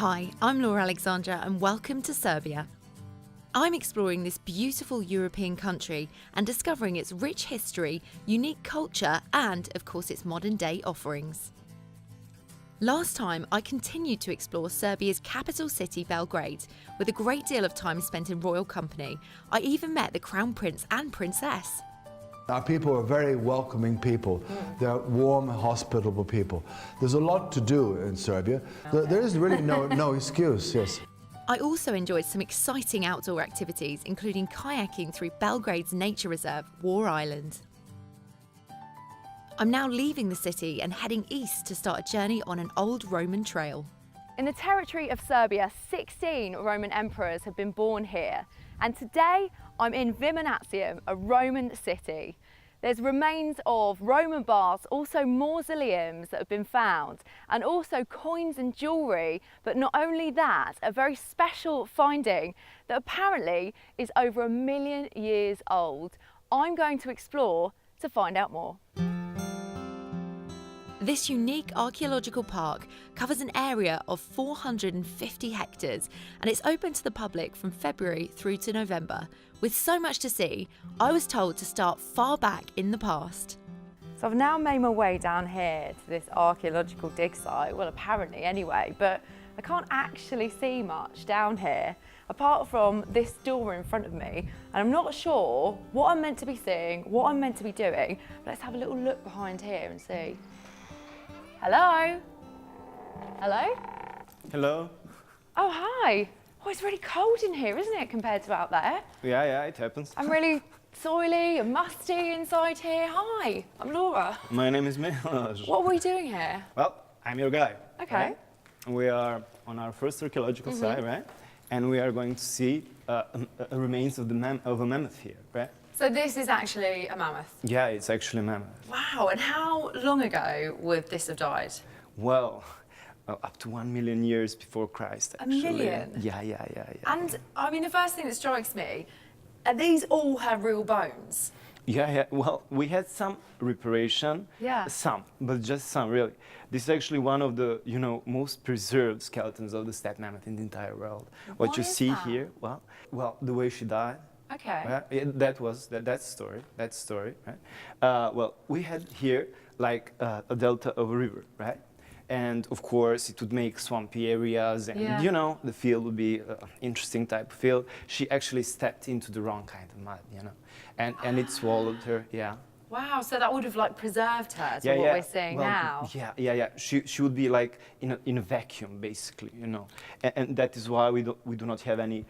Hi, I'm Laura Alexandra and welcome to Serbia. I'm exploring this beautiful European country and discovering its rich history, unique culture and, of course, its modern-day offerings. Last time, I continued to explore Serbia's capital city, Belgrade, with a great deal of time spent in royal company. I even met the Crown Prince and Princess. Our people are very welcoming people. They're warm, hospitable people. There's a lot to do in Serbia. There is really no excuse, yes. I also enjoyed some exciting outdoor activities, including kayaking through Belgrade's nature reserve, War Island. I'm now leaving the city and heading east to start a journey on an old Roman trail. In the territory of Serbia, 16 Roman emperors have been born here. And today I'm in Viminacium, a Roman city. There's remains of Roman baths, also mausoleums that have been found, and also coins and jewellery. But not only that, a very special finding that apparently is over 1 million years old. I'm going to explore to find out more. This unique archaeological park covers an area of 450 hectares and it's open to the public from February through to November. With so much to see, I was told to start far back in the past. So I've now made my way down here to this archaeological dig site, well apparently anyway, but I can't actually see much down here apart from this door in front of me, and I'm not sure what I'm meant to be seeing, what I'm meant to be doing. But let's have a little look behind here and see. Hello? Hello? Hello. Oh, hi. Oh, it's really cold in here, isn't it, compared to out there? Yeah, it happens. I'm really soily and musty inside here. Hi, I'm Laura. My name is Milos. What are we doing here? Well, I'm your guide. Okay. Right? We are on our first archaeological site, right? And we are going to see remains of a mammoth here, right? So this is actually a mammoth? Yeah, it's actually a mammoth. Wow, and how long ago would this have died? Well, up to 1 million years before Christ, actually. 1 million? Yeah. And, I mean, the first thing that strikes me, are these all have real bones? Yeah. Well, we had some reparation. Yeah. Some, but just some, really. This is actually one of the, most preserved skeletons of the steppe mammoth in the entire world. What you see here, well, the way she died. Okay. That story, right? Well, we had here like a delta of a river, right? And of course, it would make swampy areas, and the field would be an interesting type of field. She actually stepped into the wrong kind of mud, and it swallowed her. Yeah. Wow, so that would have like preserved her to what we're seeing now. Yeah. She would be like in a vacuum, basically, and that is why we do not have any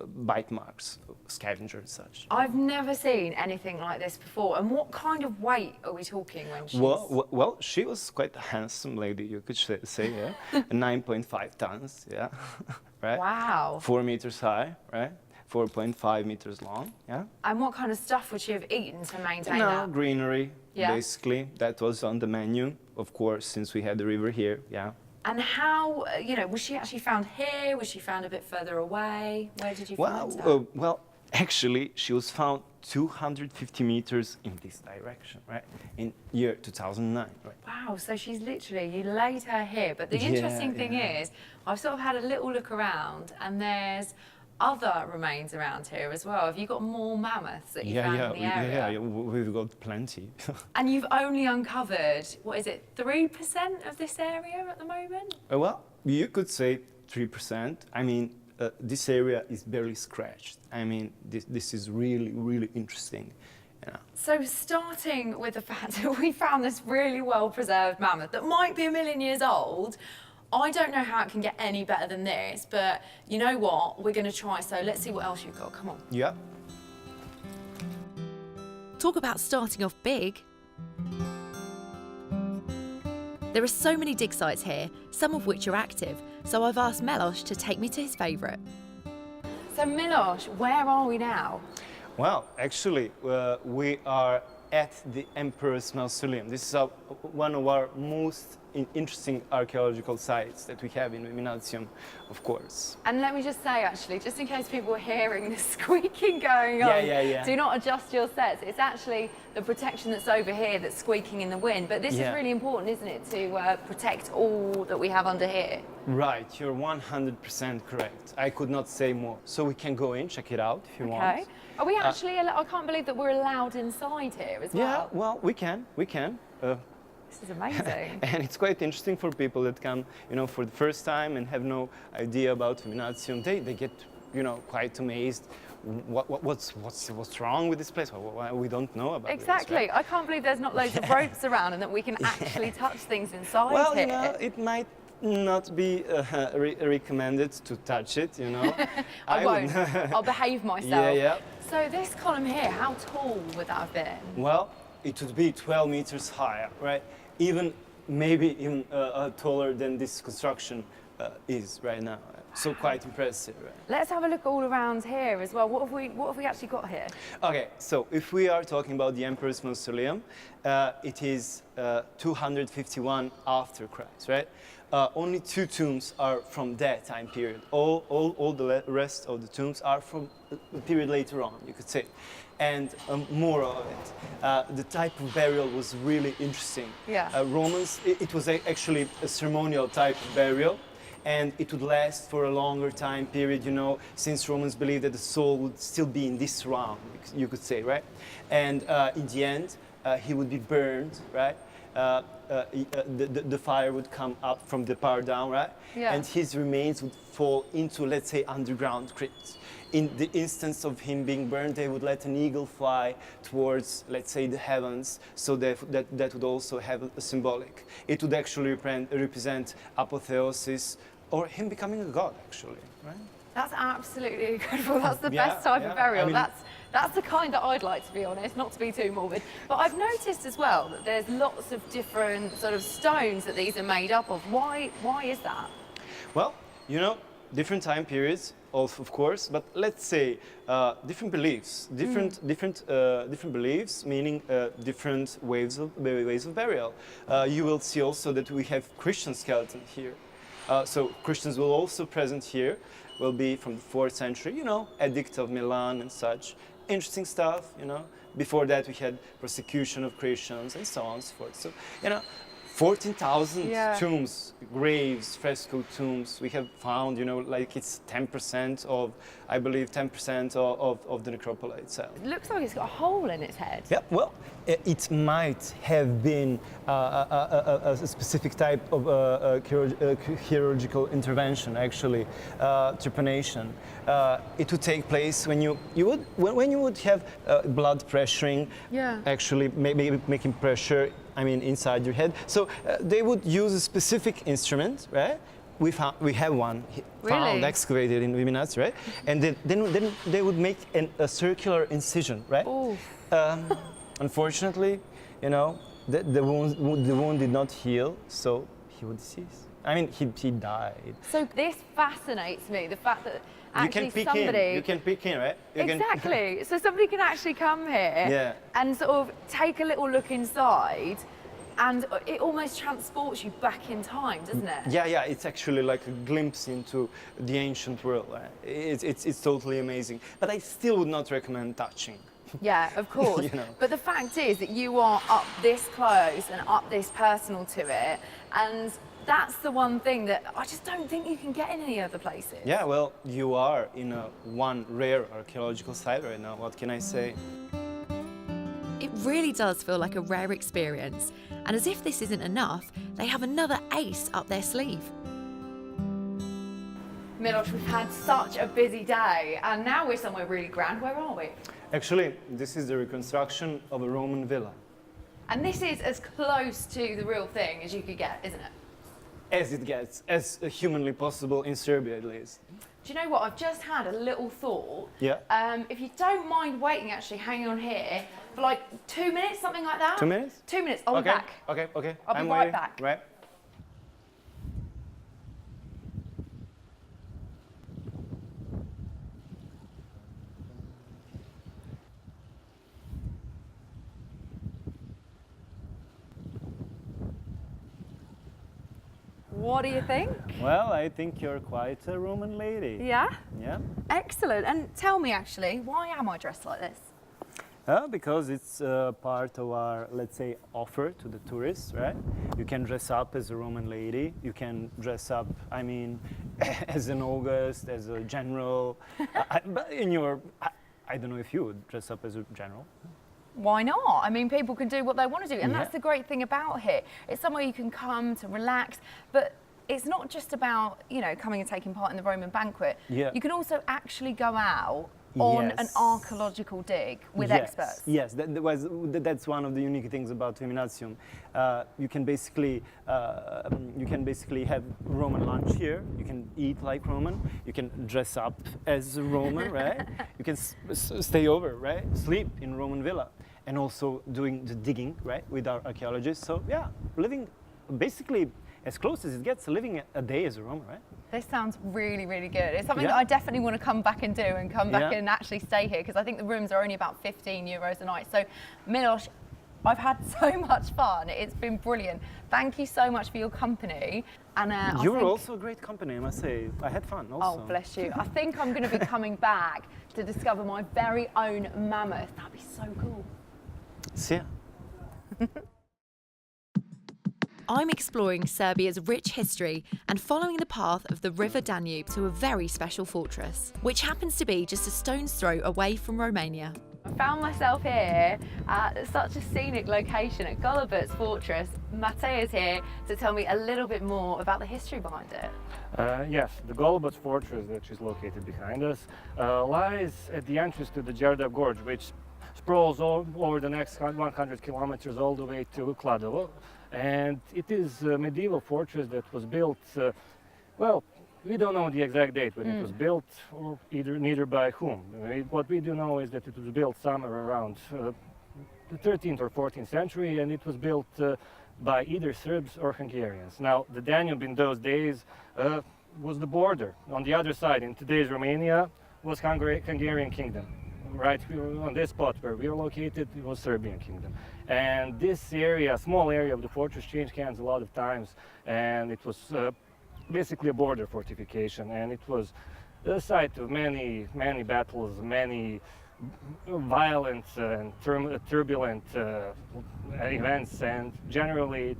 bite marks, scavenger and such. I've never seen anything like this before. And what kind of weight are we talking when she's... Well, she was quite a handsome lady, you could say, yeah. 9.5 tons, yeah, right? Wow. 4 meters high, right? 4.5 meters long, yeah. And what kind of stuff would she have eaten to maintain No, that? greenery, Yeah. basically. That was on the menu, of course, since we had the river here, yeah. And how, was she actually found here? Was she found a bit further away? Where did you find her? Well, actually, she was found 250 meters in this direction, right? In year 2009, right? Wow, so she's literally, you laid her here. But the interesting thing is, I've sort of had a little look around and there's other remains around here as well. Have you got more mammoths that you found in the area? Yeah, we've got plenty. And you've only uncovered, 3% of this area at the moment? Well, you could say 3%. I mean, this area is barely scratched. I mean, this is really, really interesting. So starting with the fact that we found this really well-preserved mammoth that might be 1 million years old, I don't know how it can get any better than this, but you know what? We're going to try, so let's see what else you've got. Come on. Yeah. Talk about starting off big. There are so many dig sites here, some of which are active, so I've asked Milos to take me to his favourite. So Milos, where are we now? Well, actually, we are at the Emperor's Mausoleum. This is one of our most interesting archaeological sites that we have in Viminacium, of course. And let me just say, actually, just in case people are hearing the squeaking going on, Yeah. do not adjust your sets. It's actually the protection that's over here that's squeaking in the wind. But this is really important, isn't it, to protect all that we have under here? Right, you're 100% correct. I could not say more. So we can go in, check it out if you want. Okay. Are we actually, I can't believe that we're allowed inside here as well. Yeah, well, we can. This is amazing. And it's quite interesting for people that come, for the first time and have no idea about Viminacium. They get, quite amazed. What's wrong with this place? Why we don't know about Exactly. this, right? I can't believe there's not loads of ropes around and that we can actually touch things inside Well, here. it might not be recommended to touch it, I won't. I'll behave myself. Yeah. So this column here, how tall would that have been? Well, it would be 12 meters higher, right? Maybe even taller than this construction is right now. So quite impressive, right? Let's have a look all around here as well. What have we actually got here? Okay, so if we are talking about the Emperor's Mausoleum, it is 251 after Christ, right? Only 2 tombs are from that time period. All the rest of the tombs are from a period later on, you could say. And more of it. The type of burial was really interesting. Yeah. Romans, it was actually a ceremonial type of burial. And it would last for a longer time period, since Romans believed that the soul would still be in this realm, you could say, right? And in the end, he would be burned, right? The fire would come up from the power down, right? Yeah. And his remains would fall into, let's say, underground crypts. In the instance of him being burned, they would let an eagle fly towards, let's say, the heavens, so that would also have a symbolic. It would actually represent apotheosis, or him becoming a god, actually, right? That's absolutely incredible. That's the best type of burial. I mean, that's the kind that I'd like, to be honest, not to be too morbid. But I've noticed as well that there's lots of different sort of stones that these are made up of. Why is that? Well, different time periods, of course, but let's say different beliefs, different beliefs, meaning different ways of burial. You will see also that we have Christian skeleton here. So Christians will also present here, will be from the 4th century, Edict of Milan and such. Interesting stuff, Before that we had persecution of Christians and so on and so forth. So, 14,000 tombs, graves, fresco tombs. We have found, like it's 10% of, I believe, 10% of the necropoli itself. It looks like it's got a hole in its head. Yeah, well, it might have been a specific type of chirurgical intervention, actually, trepanation. It would take place when you would have blood pressuring, actually maybe making pressure, inside your head. So they would use a specific instrument, right? We have one found excavated in Viminacium, right? And then they would make a circular incision, right? Unfortunately, the wound did not heal, so he would decease. He died. So this fascinates me, the fact that actually you can peek in, right? Exactly. So somebody can actually come here and sort of take a little look inside, and it almost transports you back in time, doesn't it? Yeah. It's actually like a glimpse into the ancient world. It's totally amazing. But I still would not recommend touching. Yeah, of course. But the fact is that you are up this close and up this personal to it, and that's the one thing that I just don't think you can get in any other places. Yeah, well, you are in one rare archaeological site right now. What can I say? It really does feel like a rare experience, and as if this isn't enough, they have another ace up their sleeve. Miloš, we've had such a busy day, and now we're somewhere really grand. Where are we? Actually, this is the reconstruction of a Roman villa. And this is as close to the real thing as you could get, isn't it? As it gets, as humanly possible in Serbia at least. Do you know what? I've just had a little thought. Yeah. If you don't mind waiting, actually, hanging on here for like 2 minutes, something like that. 2 minutes? 2 minutes. I'll be back. Okay. I'll be right back. Right. What do you think? Well, I think you're quite a Roman lady. Yeah? Yeah. Excellent. And tell me actually, why am I dressed like this? Because it's part of our, let's say, offer to the tourists, right? You can dress up as a Roman lady. You can dress up, I mean, as an August, as a general. But in your, I don't know if you would dress up as a general. Why not? I mean, people can do what they want to do, and Yeah. that's the great thing about here. It's somewhere you can come to relax, but it's not just about, you know, coming and taking part in the Roman banquet. Yeah. You can also actually go out on an Yes. archaeological dig with Yes, experts. Yes, that's one of the unique things about Viminacium. You can basically have Roman lunch here. You can eat like Roman. You can dress up as a Roman, right? You can stay over, right? Sleep in Roman villa, and also doing the digging, right, with our archaeologists. So yeah, living basically as close as it gets, living a day as a Roman, right? This sounds really, really good. It's something Yeah. that I definitely want to come back and do and come back Yeah. and actually stay here, because I think the rooms are only about €15 a night. So Milos, I've had so much fun. It's been brilliant. Thank you so much for your company. And I You were think- also a great company, I must say. I had fun also. Oh, bless you. I think I'm going to be coming back to discover my very own mammoth. That'd be so cool. See ya. I'm exploring Serbia's rich history and following the path of the River Danube to a very special fortress, which happens to be just a stone's throw away from Romania. I found myself here at such a scenic location at Golubac Fortress. Matea's here to tell me a little bit more about the history behind it. Yes, the Golubac Fortress, that is located behind us, lies at the entrance to the Đerdap Gorge, which sprawls over the next 100 kilometers all the way to Kladovo. And it is a medieval fortress that was built, well, we don't know the exact date when it was built, or neither by whom. What we do know is that it was built somewhere around the 13th or 14th century, and it was built by either Serbs or Hungarians. Now, the Danube in those days was the border. On the other side, in today's Romania, was Hungarian Kingdom. Right on this spot where we are located, it was Serbian Kingdom. And this area, small area of the fortress, changed hands a lot of times, and it was basically a border fortification, and it was the site of many battles, many violent and turbulent events, and generally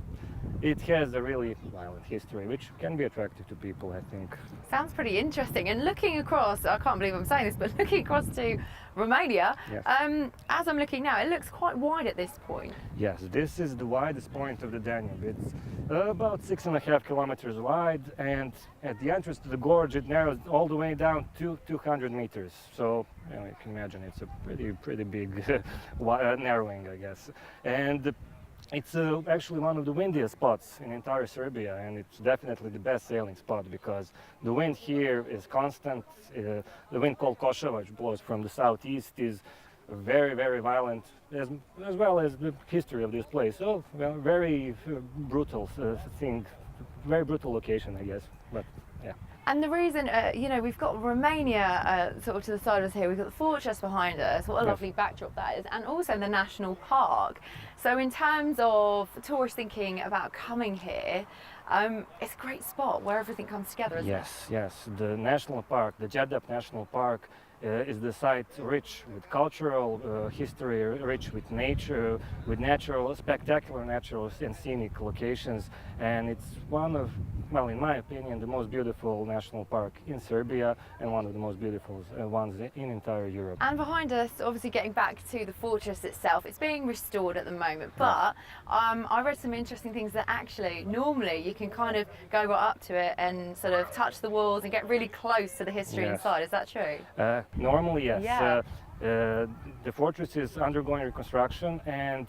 it has a really violent history, which can be attractive to people, I think. Sounds pretty interesting. And looking across, I can't believe I'm saying this, but looking across to Romania, Yes. as I'm looking now, it looks quite wide at this point. Yes, this is the widest point of the Danube. It's about 6.5 kilometers wide, and at the entrance to the gorge it narrows all the way down to 200 meters. So you can imagine it's a pretty big narrowing, I guess. And it's actually one of the windiest spots in entire Serbia, and it's definitely the best sailing spot because the wind here is constant. The wind called Košava, which blows from the southeast, is very violent, as well as the history of this place. So, well, very brutal thing, very brutal location, I guess. But yeah. And the reason, we've got Romania sort of to the side of us here, we've got the fortress behind us, what a Yes. lovely backdrop that is, and also the national park. So in terms of tourists thinking about coming here, it's a great spot where everything comes together, isn't it? Yes. The national park, the Đerdap National Park, is the site rich with cultural history, rich with nature, with spectacular natural and scenic locations, and it's one of, well, in my opinion, the most beautiful national park in Serbia and one of the most beautiful ones in entire Europe. And behind us, obviously getting back to the fortress itself, it's being restored at the moment, but I read some interesting things that actually, normally you can kind of go right up to it and sort of touch the walls and get really close to the history Yes. inside. Is that true? Normally, yes. Yeah. The fortress is undergoing reconstruction, and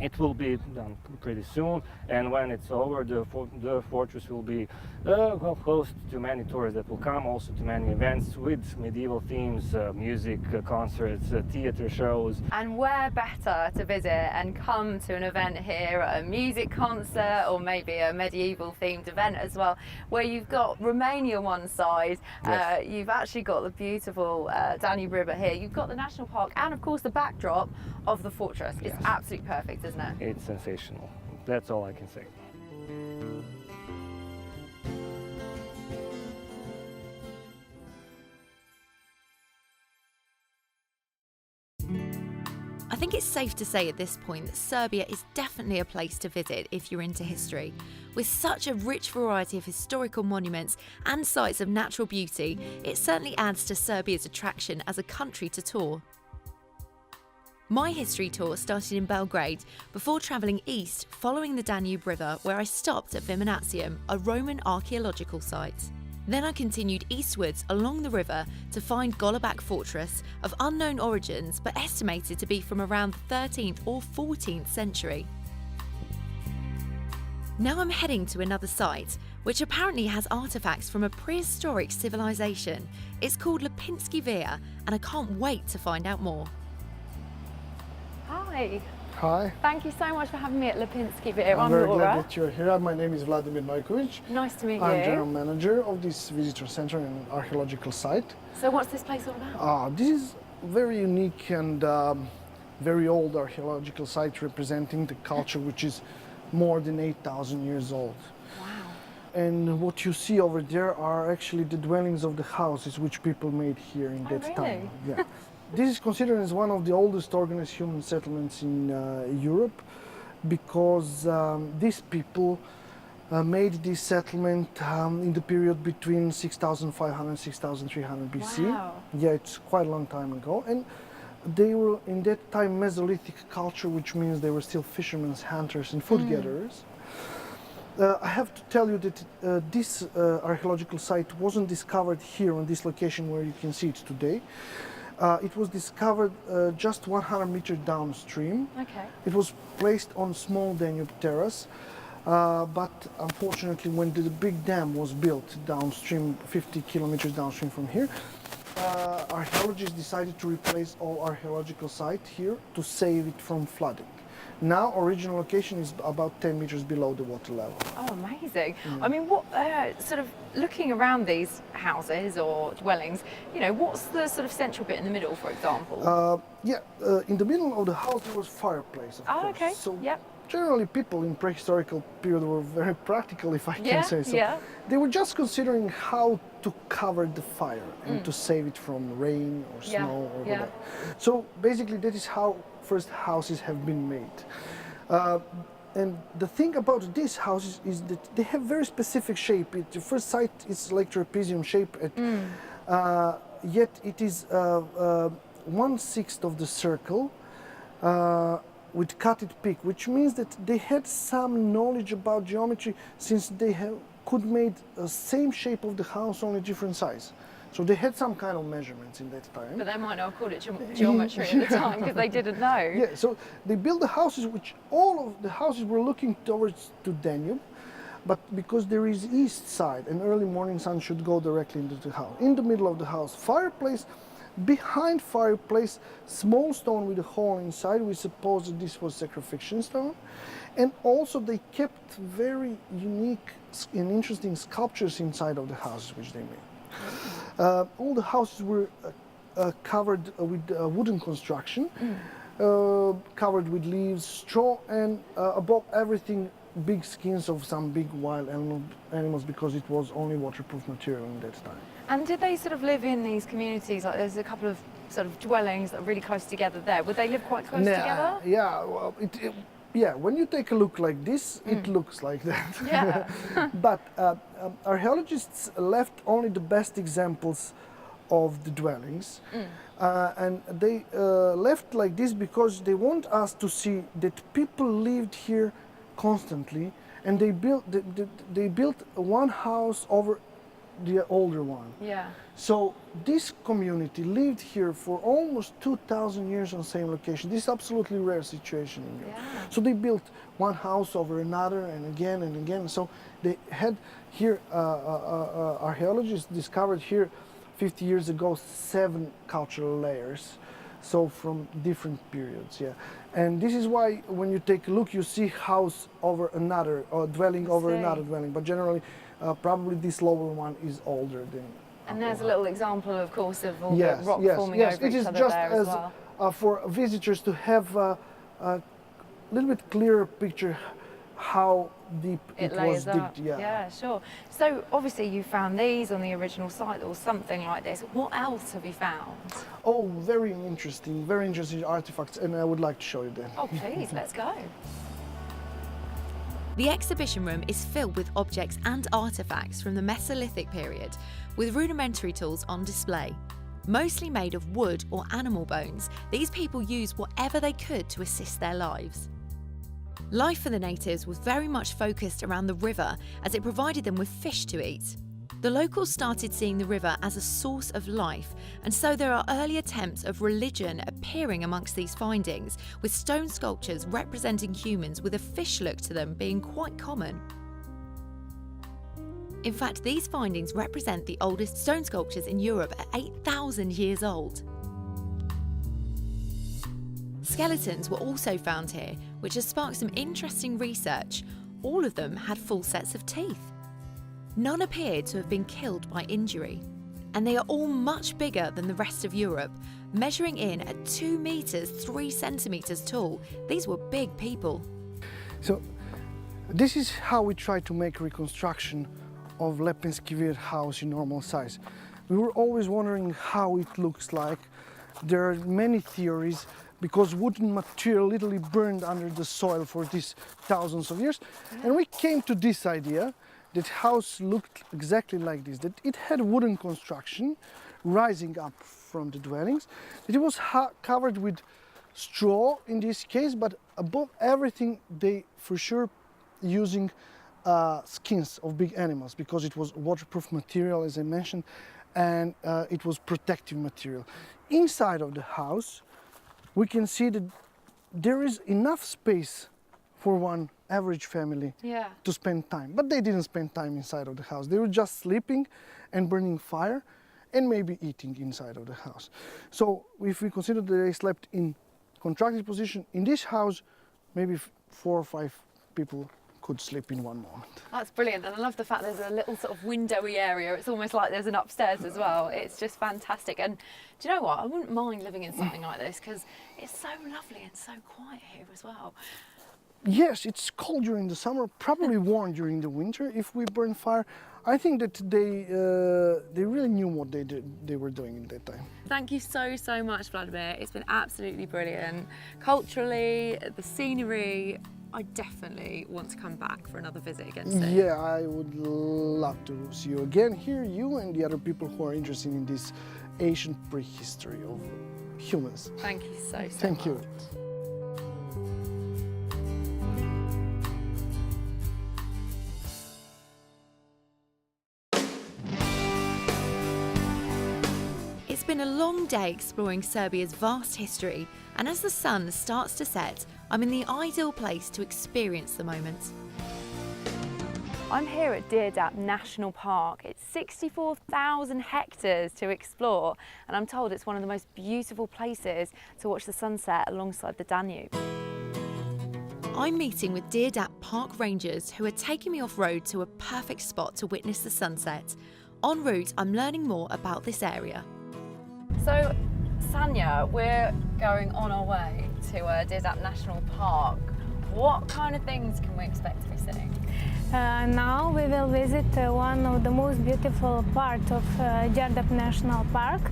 it will be done pretty soon, and when it's over, the fortress will be host to many tourists that will come, also to many events with medieval themes, music, concerts, theater shows. And where better to visit and come to an event here, a music concert or maybe a medieval themed event as well, where you've got Romania one side, Yes. you've actually got the beautiful Danube River here, you've got the national park, and of course the backdrop of the fortress. It's Yes. absolutely perfect, isn't it? It's sensational. That's all I can say. think it's safe to say at this point that Serbia is definitely a place to visit if you're into history. With such a rich variety of historical monuments and sites of natural beauty, it certainly adds to Serbia's attraction as a country to tour. My history tour started in Belgrade before travelling east following the Danube River, where I stopped at Viminacium, a Roman archaeological site. Then I continued eastwards along the river to find Golubac Fortress, of unknown origins but estimated to be from around the 13th or 14th century. Now I'm heading to another site, which apparently has artefacts from a prehistoric civilization. It's called Lipinski Vir, and I can't wait to find out more. Hi. Hi. Thank you so much for having me at Lipinski Vir. I'm very glad that you're here. My name is Vladimir Nojkovic. Nice to meet you. I'm general manager of this visitor center and archaeological site. So what's this place all about? This is very unique and very old archaeological site representing the culture which is more than 8,000 years old. Wow. And what you see over there are actually the dwellings of the houses which people made here in that really? time. Yeah. This is considered as one of the oldest organized human settlements in Europe, because these people made this settlement in the period between 6,500 and 6,300 BC. Wow. Yeah, it's quite a long time ago. And they were in that time Mesolithic culture, which means they were still fishermen, hunters and food gatherers. I have to tell you that this archaeological site wasn't discovered here on this location where you can see it today. It was discovered just 100 meters downstream. Okay. It was placed on small Danube terrace, but unfortunately when the big dam was built downstream, 50 kilometers downstream from here, archaeologists decided to replace all archaeological site here to save it from flooding. Now, original location is about 10 meters below the water level. Oh, amazing. I mean, what sort of looking around these houses or dwellings, you know, what's the sort of central bit in the middle, for example? In the middle of the house there was fireplace, of course. Okay. So Yep. generally people in prehistorical period were very practical, if I can say so. Yeah. They were just considering how to cover the fire and to save it from rain or snow or whatever. So basically that is how first houses have been made. And the thing about these houses is that they have very specific shape. The first site is like trapezium shape, yet it is 1/6 of the circle with cutted peak, which means that they had some knowledge about geometry, since they could make the same shape of the house, only different size. So they had some kind of measurements in that time. But they might not have called it geometry at the time because they didn't know. Yeah, so they built the houses, which all of the houses were looking towards to Danube, but because there is east side and early morning sun should go directly into the house. In the middle of the house, fireplace. Behind fireplace, small stone with a hole inside. We suppose that this was sacrifixion stone. And also they kept very unique and interesting sculptures inside of the houses which they made. All the houses were covered with wooden construction, covered with leaves, straw, and above everything big skins of some big wild animals, because it was only waterproof material in that time. And did they sort of live in these communities? Like there's a couple of sort of dwellings that are really close together there. Would they live quite close together? Yeah, well, yeah, when you take a look like this, it looks like that. Yeah. But archaeologists left only the best examples of the dwellings. And they left like this because they want us to see that people lived here constantly, and they built one house over the older one. Yeah. So this community lived here for almost 2,000 years on the same location. This is absolutely rare situation in Europe. Yeah. So they built one house over another and again and again. So they had here, archaeologists discovered here 50 years ago 7 cultural layers. So from different periods, yeah. And this is why when you take a look, you see house over another, or dwelling over another dwelling. But generally, probably this lower one is older than. And there's a little example, of course, of all the rock forming yes. over It each is other just there as well. for visitors to have a little bit clearer picture how deep it was lays digged. up. Yeah, sure. So obviously you found these on the original site or something like this. What else have you found? Oh, very interesting artifacts, and I would like to show you them. Oh, please, let's go. The exhibition room is filled with objects and artefacts from the Mesolithic period, with rudimentary tools on display. Mostly made of wood or animal bones, these people used whatever they could to assist their lives. Life for the natives was very much focused around the river as it provided them with fish to eat. The locals started seeing the river as a source of life, and so there are early attempts of religion appearing amongst these findings, with stone sculptures representing humans with a fish look to them being quite common. In fact, these findings represent the oldest stone sculptures in Europe at 8,000 years old. Skeletons were also found here, which has sparked some interesting research. All of them had full sets of teeth. None appeared to have been killed by injury, and they are all much bigger than the rest of Europe, measuring in at 2 meters 3 centimeters tall. These were big people. So this is how we try to make reconstruction of Lepenski Vir house in normal size. We were always wondering how it looks like. There are many theories because wooden material literally burned under the soil for these thousands of years. And we came to this idea that house looked exactly like this, that it had wooden construction rising up from the dwellings, that it was covered with straw in this case, but above everything they for sure using skins of big animals because it was waterproof material, as I mentioned, and it was protective material. Inside of the house, we can see that there is enough space for one average family to spend time. But they didn't spend time inside of the house. They were just sleeping and burning fire and maybe eating inside of the house. So if we consider that they slept in contracted position, in this house, maybe 4 or 5 people could sleep in one moment. That's brilliant, and I love the fact there's a little sort of windowy area. It's almost like there's an upstairs as well. It's just fantastic. And do you know what? I wouldn't mind living in something like this because it's so lovely and so quiet here as well. Yes, it's cold during the summer, probably warm during the winter if we burn fire. I think that they really knew what they were doing in that time. Thank you so much, Vladimir. It's been absolutely brilliant. Culturally, the scenery, I definitely want to come back for another visit again soon. Yeah, I would love to see you again, hear you and the other people who are interested in this ancient prehistory of humans. Thank you so much. Thank you. It's been a long day exploring Serbia's vast history, and as the sun starts to set, I'm in the ideal place to experience the moment. I'm here at Deerdap National Park. It's 64,000 hectares to explore, and I'm told it's one of the most beautiful places to watch the sunset alongside the Danube. I'm meeting with Deerdap Park Rangers who are taking me off-road to a perfect spot to witness the sunset. En route, I'm learning more about this area. So, Sanya, we're going on our way to Deerdap National Park. What kind of things can we expect to be seeing? Now we will visit one of the most beautiful parts of Deerdap National Park,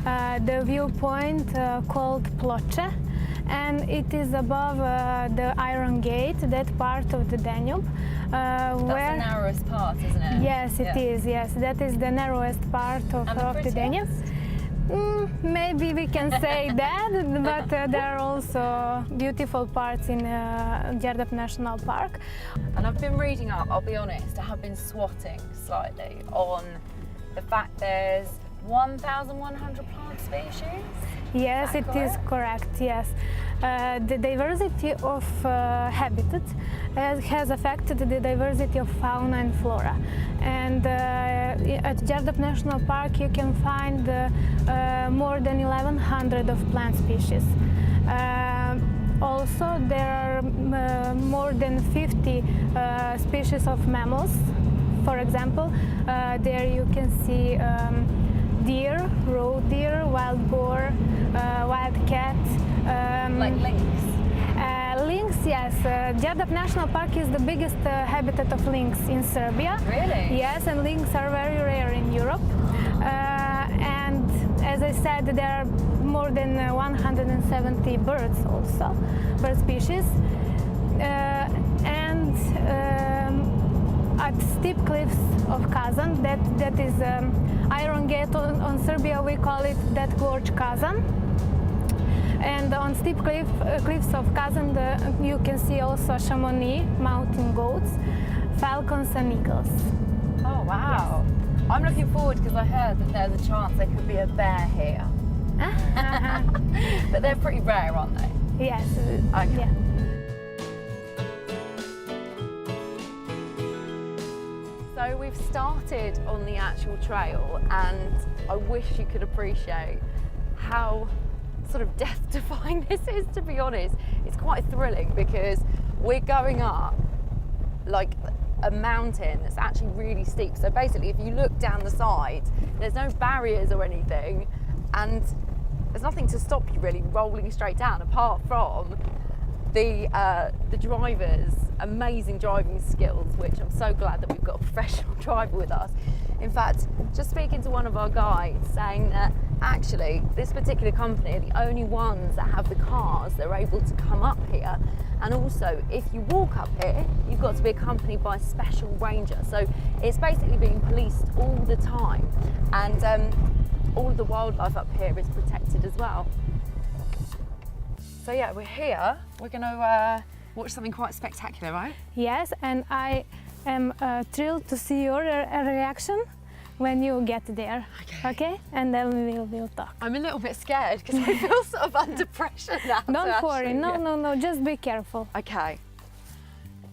the viewpoint called Ploče, and it is above the Iron Gate, that part of the Danube. That's the narrowest part, isn't it? Yes, it is, yes. That is the narrowest part of the Danube. Maybe we can say that, but there are also beautiful parts in Deerdap National Park. And I've been reading up, I'll be honest, I have been swatting slightly on the fact there's 1,100 plant species. Yes, it is correct, yes. The diversity of habitat has affected the diversity of fauna and flora. And at Deerdap National Park you can find more than 1,100 of plant species. Also, there are more than 50 species of mammals. For example, there you can see deer, roe deer, wild boar, wild cat. Like lynx? Lynx, yes. Đerdap National Park is the biggest habitat of lynx in Serbia. Really? Yes, and lynx are very rare in Europe. And as I said, there are more than 170 birds also, bird species. And at steep cliffs of Kazan, that is Iron Gate on Serbia, we call it that gorge Kazan. And on steep cliffs of Kazan, you can see also Chamonix, mountain goats, falcons and eagles. Oh wow. Yes. I'm looking forward because I heard that there's a chance there could be a bear here. But they're pretty rare, aren't they? Yes. Okay. Yeah. So we've started on the actual trail, and I wish you could appreciate how sort of death-defying this is, to be honest. It's quite thrilling because we're going up like a mountain that's actually really steep. So basically, if you look down the side, there's no barriers or anything, and there's nothing to stop you really rolling straight down apart from the driver's amazing driving skills, which I'm so glad that we've got a professional driver with us. In fact, just speaking to one of our guides saying that actually this particular company are the only ones that have the cars that are able to come up here, and also if you walk up here you've got to be accompanied by a special ranger, so it's basically being policed all the time, and all of the wildlife up here is protected as well. So yeah, we're here, we're going to watch something quite spectacular, right? Yes, and I am thrilled to see your reaction when you get there. Okay? And then we'll talk. I'm a little bit scared because I feel sort of under pressure now. Don't worry, no, just be careful. Okay,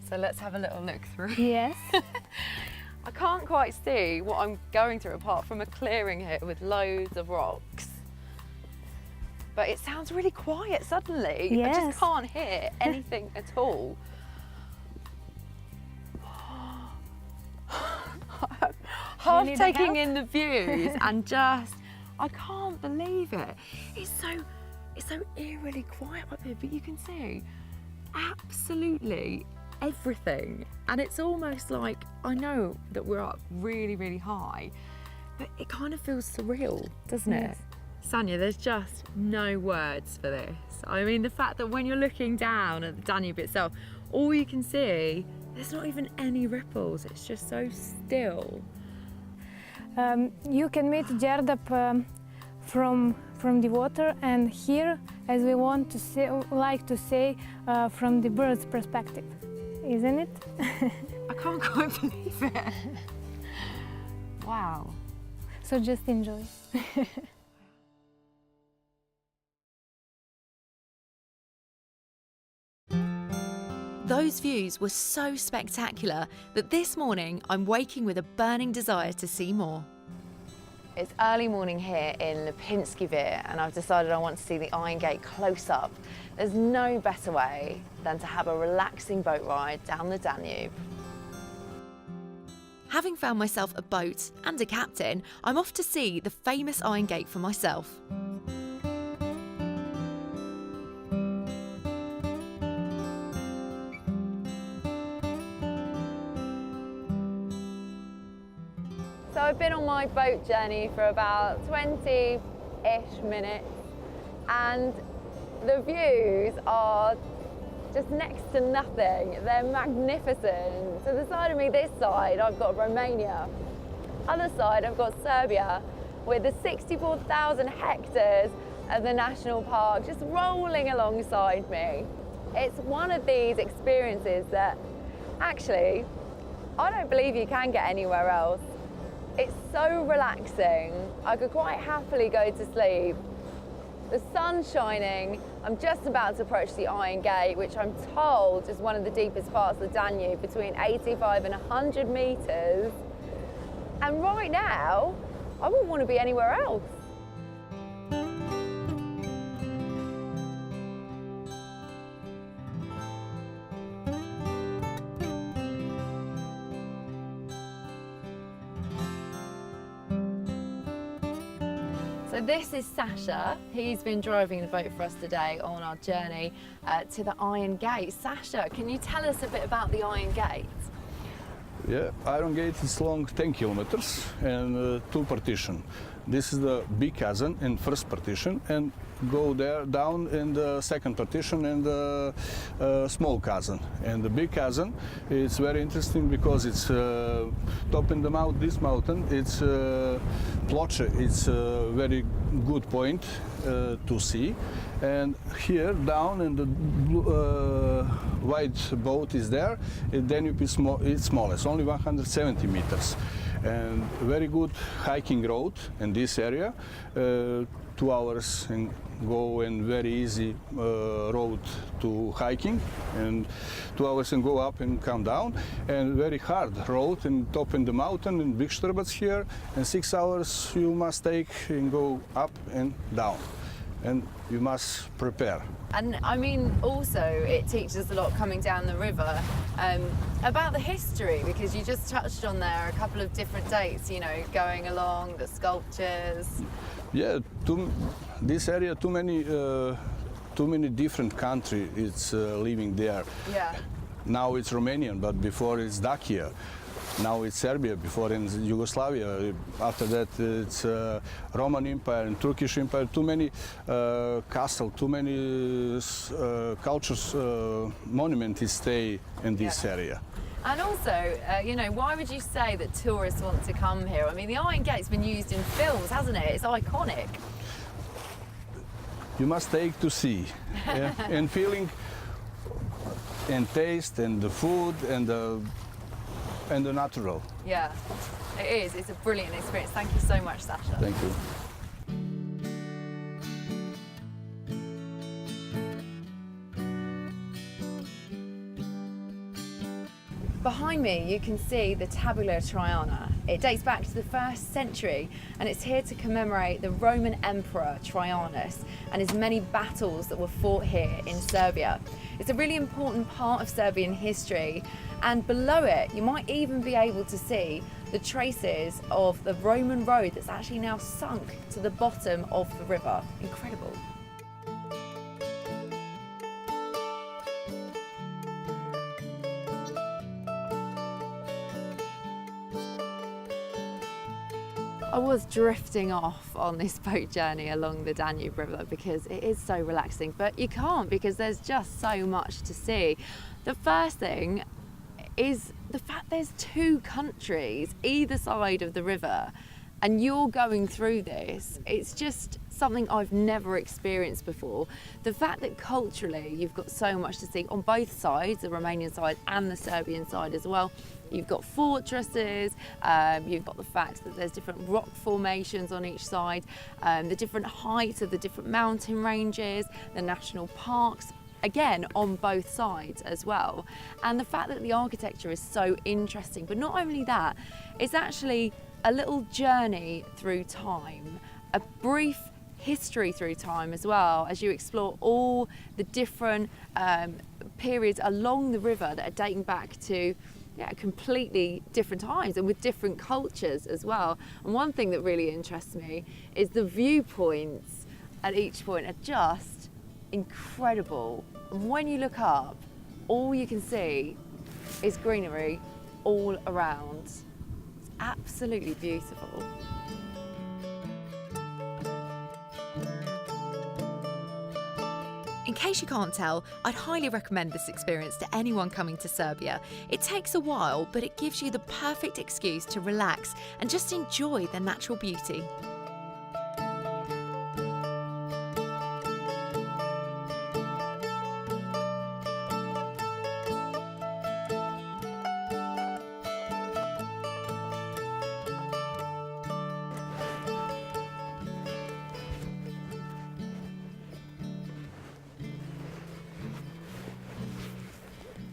so let's have a little look through. Yes. I can't quite see what I'm going through apart from a clearing here with loads of rocks. But it sounds really quiet suddenly. Yes. I just can't hear anything at all. Half need taking help? in the views and just, I can't believe it. It's so eerily quiet up here, but you can see absolutely everything. And it's almost like, I know that we're up really, really high, but it kind of feels surreal, doesn't it? Yes. Sanya, there's just no words for this. I mean, the fact that when you're looking down at the Danube itself, all you can see, there's not even any ripples. It's just so still. You can meet Đerdap from the water, and here, as we want to say, like to say, from the bird's perspective, isn't it? I can't quite believe it. Wow. So just enjoy. Those views were so spectacular that this morning I'm waking with a burning desire to see more. It's early morning here in Lipinski Vir, and I've decided I want to see the Iron Gate close up. There's no better way than to have a relaxing boat ride down the Danube. Having found myself a boat and a captain, I'm off to see the famous Iron Gate for myself. So I've been on my boat journey for about 20-ish minutes, and the views are just next to nothing. They're magnificent. To the side of me, this side, I've got Romania. Other side, I've got Serbia, with the 64,000 hectares of the national park just rolling alongside me. It's one of these experiences that actually, I don't believe you can get anywhere else. It's so relaxing. I could quite happily go to sleep. The sun's shining. I'm just about to approach the Iron Gate, which I'm told is one of the deepest parts of the Danube, between 85 and 100 meters. And right now, I wouldn't want to be anywhere else. So So this is Sasha. He's been driving the boat for us today on our journey to the Iron Gate. Sasha, can you tell us a bit about the Iron Gate? Yeah, Iron Gate is long 10 kilometers and two partition. This is the big chasm in first partition, and go there down in the second partition and the small chasm. And the big chasm is very interesting because it's top in the this mountain. It's Ploče. It's a very good point to see. And here down in the white boat is there. The Danube is it's smallest, only 170 meters. And very good hiking road in this area. 2 hours and go and very easy road to hiking, and 2 hours and go up and come down, and very hard road and top in the mountain and big Štrbats here, and 6 hours you must take and go up and down, and you must prepare. And I mean, also it teaches a lot coming down the river about the history, because you just touched on there a couple of different dates, you know, going along, the sculptures. Yeah, this area, too many different countries it's living there. Yeah. Now it's Romanian, but before it's Dacia. Now it's Serbia, before in Yugoslavia. After that it's Roman Empire and Turkish Empire. Too many castles, too many cultures, monuments stay in this area. And also, you know, why would you say that tourists want to come here? I mean, the Iron Gate's been used in films, hasn't it? It's iconic. You must take to see and feeling and taste and the food and the natural. Yeah, it is. It's a brilliant experience. Thank you so much, Sasha. Thank you. Behind me, you can see the Tabula Traiana. It dates back to the 1st century, and it's here to commemorate the Roman Emperor Trajanus and his many battles that were fought here in Serbia. It's a really important part of Serbian history, and below it, you might even be able to see the traces of the Roman road that's actually now sunk to the bottom of the river. Incredible. I was drifting off on this boat journey along the Danube River because it is so relaxing, but you can't because there's just so much to see. The first thing is the fact there's 2 countries either side of the river, and you're going through this. It's just something I've never experienced before. The fact that culturally you've got so much to see on both sides, the Romanian side and the Serbian side as well. You've got fortresses, you've got the fact that there's different rock formations on each side, the different heights of the different mountain ranges, the national parks, again on both sides as well. And the fact that the architecture is so interesting, but not only that, it's actually a little journey through time, a brief history through time as well, as you explore all the different periods along the river that are dating back to completely different times and with different cultures as well. And one thing that really interests me is the viewpoints at each point are just incredible. And when you look up, all you can see is greenery all around. It's absolutely beautiful. In case you can't tell, I'd highly recommend this experience to anyone coming to Serbia. It takes a while, but it gives you the perfect excuse to relax and just enjoy the natural beauty.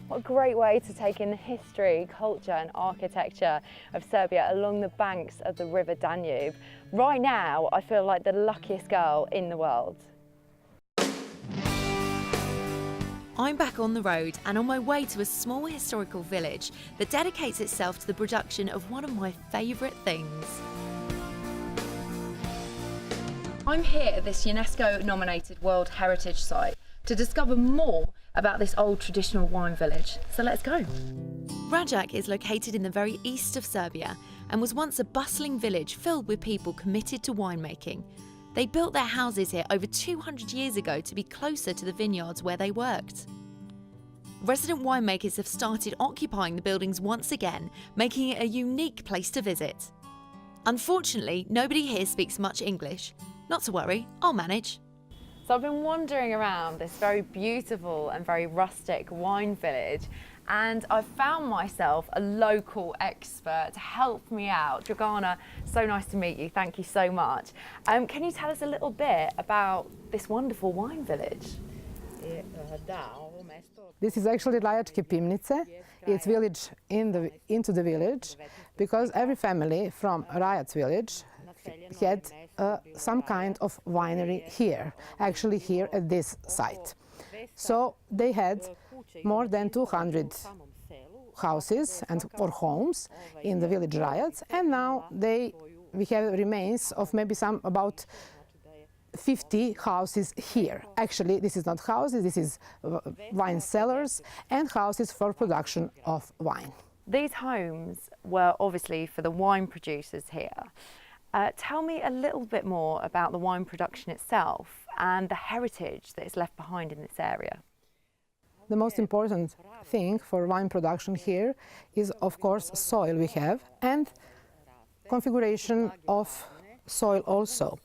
What a great way to take in the history, culture and architecture of Serbia along the banks of the River Danube. Right now, I feel like the luckiest girl in the world. I'm back on the road and on my way to a small historical village that dedicates itself to the production of one of my favourite things. I'm here at this UNESCO-nominated World Heritage Site to discover more about this old traditional wine village. So let's go. Rajak is located in the very east of Serbia and was once a bustling village filled with people committed to winemaking. They built their houses here over 200 years ago to be closer to the vineyards where they worked. Resident winemakers have started occupying the buildings once again, making it a unique place to visit. Unfortunately, nobody here speaks much English. Not to worry, I'll manage. So I've been wandering around this very beautiful and very rustic wine village, and I've found myself a local expert to help me out. Dragana, so nice to meet you. Thank you so much. Can you tell us a little bit about this wonderful wine village? This is actually Rajačke Pivnice. It's village into the village, because every family from Rajac village had some kind of winery here, actually here at this site. So they had more than 200 houses or homes in the village Rajac, and now we have remains of maybe about 50 houses here. Actually, this is not houses, this is wine cellars and houses for production of wine. These homes were obviously for the wine producers here. Tell me a little bit more about the wine production itself and the heritage that is left behind in this area. The most important thing for wine production here is, of course, soil we have and configuration of soil also.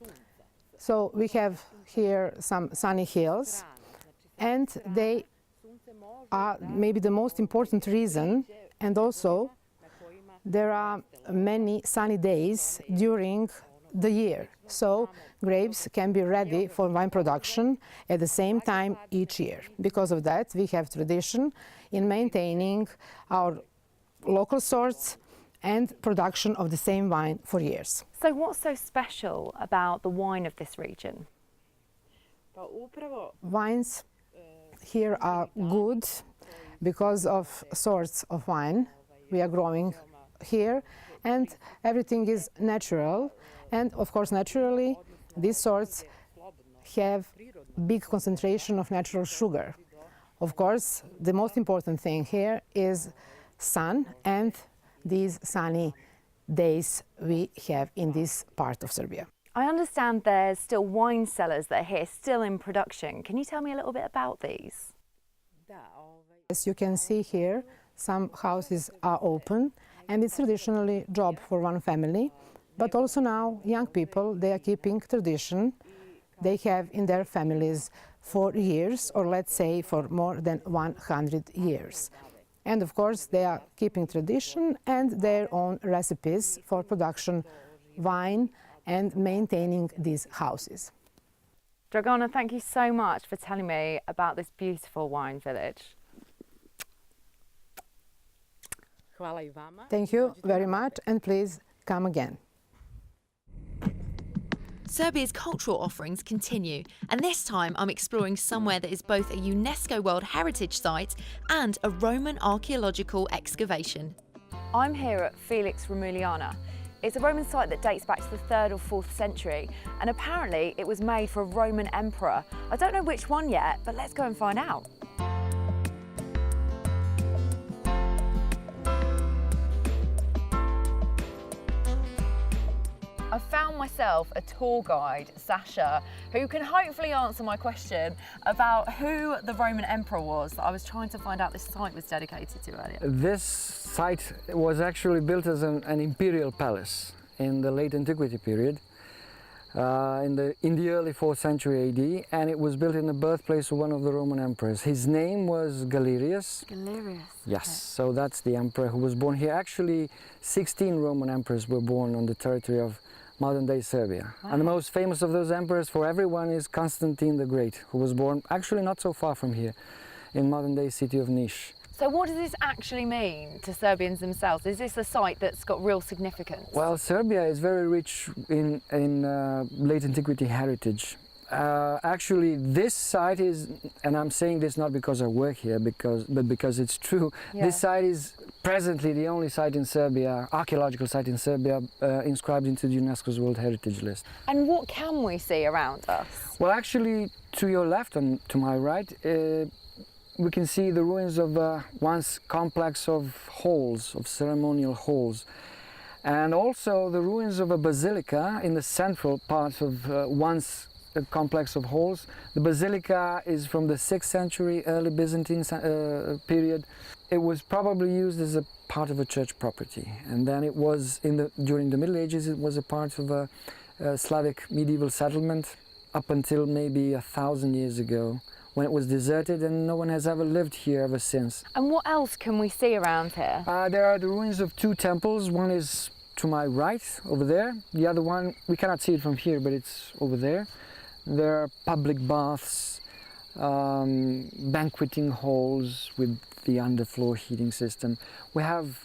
So we have here some sunny hills, and they are maybe the most important reason, and also there are many sunny days during the year. So grapes can be ready for wine production at the same time each year. Because of that, we have tradition in maintaining our local sorts and production of the same wine for years. So what's so special about the wine of this region? Wines here are good because of sorts of wine we are growing here, and everything is natural, and of course naturally these sorts have big concentration of natural sugar. Of course, the most important thing here is sun and these sunny days we have in this part of Serbia. I understand there's still wine cellars that are here, still in production. Can you tell me a little bit about these? As you can see here, some houses are open, and it's traditionally job for one family, but also now young people, they are keeping tradition. They have in their families for years, or let's say for more than 100 years. And of course they are keeping tradition and their own recipes for production wine and maintaining these houses. Dragana, thank you so much for telling me about this beautiful wine village. Thank you very much, and please come again. Serbia's cultural offerings continue, and this time I'm exploring somewhere that is both a UNESCO World Heritage Site and a Roman archaeological excavation. I'm here at Felix Romuliana. It's a Roman site that dates back to the 3rd or 4th century, and apparently it was made for a Roman emperor. I don't know which one yet, but let's go and find out. I found myself a tour guide, Sasha, who can hopefully answer my question about who the Roman emperor was that I was trying to find out this site was dedicated to earlier. This site was actually built as an imperial palace in the late antiquity period, in the early 4th century AD, and it was built in the birthplace of one of the Roman emperors. His name was Galerius. Galerius. Yes, okay. So that's the emperor who was born here. Actually, 16 Roman emperors were born on the territory of modern-day Serbia. Wow. And the most famous of those emperors for everyone is Constantine the Great, who was born actually not so far from here, in modern-day city of Niš. So what does this actually mean to Serbians themselves? Is this a site that's got real significance? Well, Serbia is very rich in late antiquity heritage. Actually, this site is, and I'm saying this not because I work here, but because it's true. Yeah. This site is presently the only site in Serbia, archaeological site in Serbia, inscribed into the UNESCO's World Heritage List. And what can we see around us? Well, actually, to your left and to my right, we can see the ruins of once complex of halls, of ceremonial halls, and also the ruins of a basilica in the central part of once a complex of halls. The basilica is from the 6th century, early Byzantine period. It was probably used as a part of a church property, and then it was during the Middle Ages it was a part of a Slavic medieval settlement up until maybe 1,000 years ago, when it was deserted and no one has ever lived here ever since. And what else can we see around here? There are the ruins of 2 temples. One is to my right, over there. The other one, we cannot see it from here, but it's over there. There are public baths, banqueting halls with the underfloor heating system. We have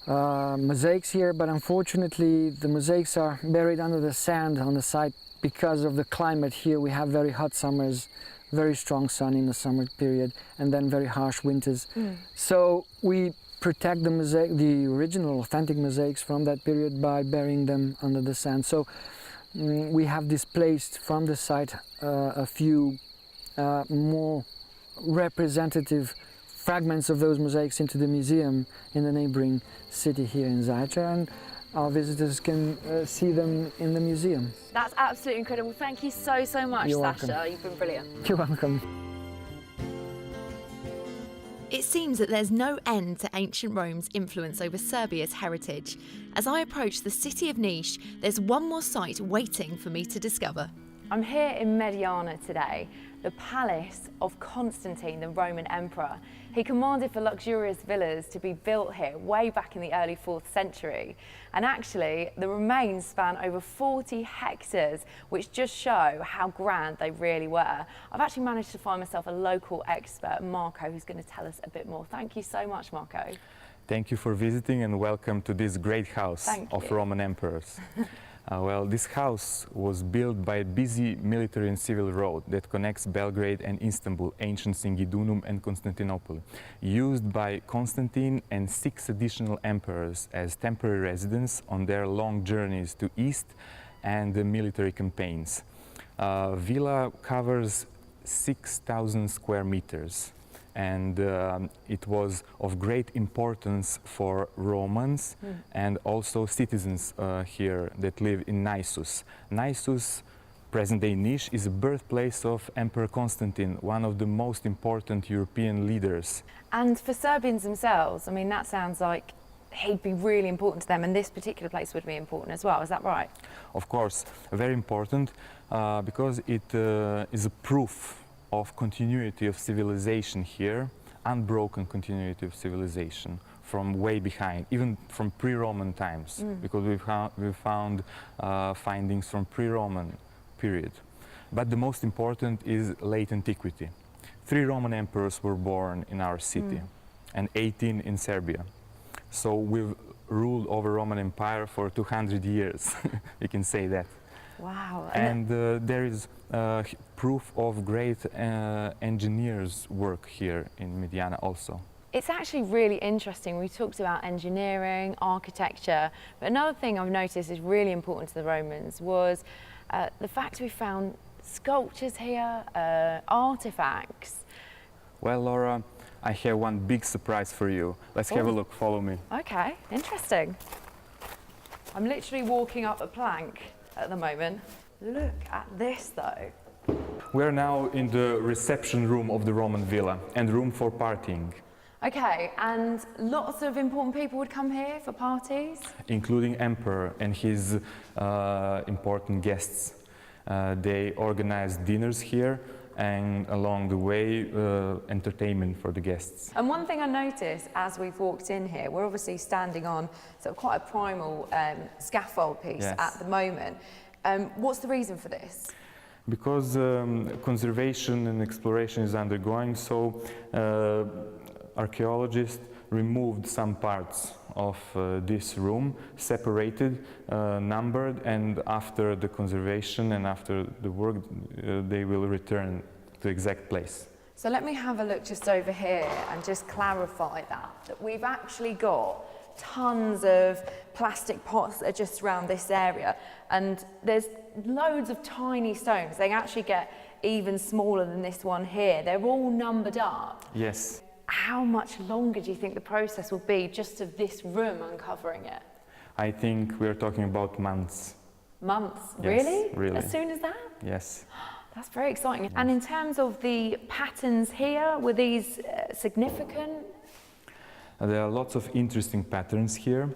mosaics here, but unfortunately the mosaics are buried under the sand on the site because of the climate here. We have very hot summers, very strong sun in the summer period, and then very harsh winters. So we protect the original authentic mosaics from that period by burying them under the sand. So we have displaced from the site a few more representative fragments of those mosaics into the museum in the neighboring city here in Zaječar, and our visitors can see them in the museum. That's absolutely incredible. Thank you so, so much, You're Sasha. welcome. You've been brilliant. You're welcome. It seems that there's no end to ancient Rome's influence over Serbia's heritage. As I approach the city of Niš, there's one more site waiting for me to discover. I'm here in Mediana today, the palace of Constantine, the Roman emperor. He commanded for luxurious villas to be built here way back in the early 4th century. And actually, the remains span over 40 hectares, which just show how grand they really were. I've actually managed to find myself a local expert, Marco, who's going to tell us a bit more. Thank you so much, Marco. Thank you for visiting and welcome to this great house Thank of you. Roman emperors. Well, this house was built by a busy military and civil road that connects Belgrade and Istanbul, ancient Singidunum and Constantinople, used by Constantine and 6 additional emperors as temporary residence on their long journeys to east and the military campaigns. Villa covers 6,000 square meters. And it was of great importance for Romans and also citizens here that live in Naissus. Naissus, present-day Niš, is the birthplace of Emperor Constantine, one of the most important European leaders. And for Serbians themselves, I mean, that sounds like he'd be really important to them, and this particular place would be important as well. Is that right? Of course, very important because it is a proof of continuity of civilization here, unbroken continuity of civilization from way behind, even from pre-Roman times, because we found findings from pre-Roman period. But the most important is late antiquity. 3 Roman emperors were born in our city and 18 in Serbia. So we've ruled over Roman Empire for 200 years, we can say that. Wow. And there is proof of great engineers' work here in Mediana also. It's actually really interesting. We talked about engineering, architecture, but another thing I've noticed is really important to the Romans was the fact we found sculptures here, artifacts. Well, Laura, I have one big surprise for you. Let's have a look, follow me. Okay, interesting. I'm literally walking up a plank at the moment. Look at this though. We're now in the reception room of the Roman villa and room for partying. Okay, and lots of important people would come here for parties? Including Emperor and his important guests. They organized dinners here and along the way entertainment for the guests. And one thing I noticed as we've walked in here, we're obviously standing on sort of quite a primal scaffold piece at the moment. What's the reason for this? Because conservation and exploration is undergoing, so archaeologists removed some parts of this room, separated, numbered, and after the conservation and after the work, they will return to the exact place. So let me have a look just over here and just clarify that we've actually got tons of plastic pots that are just around this area, and there's loads of tiny stones. They actually get even smaller than this one here. They're all numbered up. Yes. How much longer do you think the process will be just of this room uncovering it? I think we're talking about months. Months? Yes, really? really. As soon as that? Yes. That's very exciting. And in terms of the patterns here, were these significant? There are lots of interesting patterns here.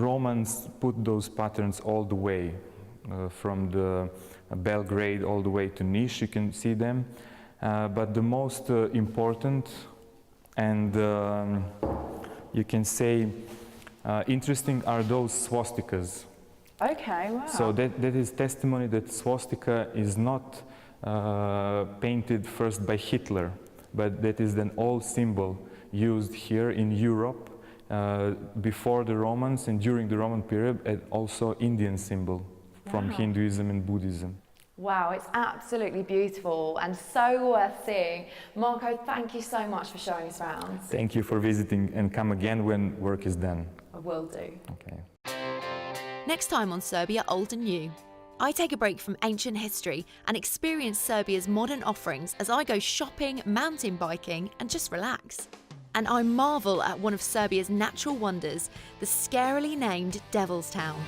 Romans put those patterns all the way from the Belgrade all the way to Niš. You can see them. But the most important and you can say interesting are those swastikas. Okay, wow. So that is testimony that swastika is not painted first by Hitler, but that is an old symbol used here in Europe before the Romans and during the Roman period, and also Indian symbol from Hinduism and Buddhism. Wow, it's absolutely beautiful and so worth seeing. Marko, thank you so much for showing us around. Thank you for visiting, and come again when work is done. I will do. Okay. Next time on Serbia Old and New, I take a break from ancient history and experience Serbia's modern offerings as I go shopping, mountain biking, and just relax. And I marvel at one of Serbia's natural wonders, the scarily named Devil's Town.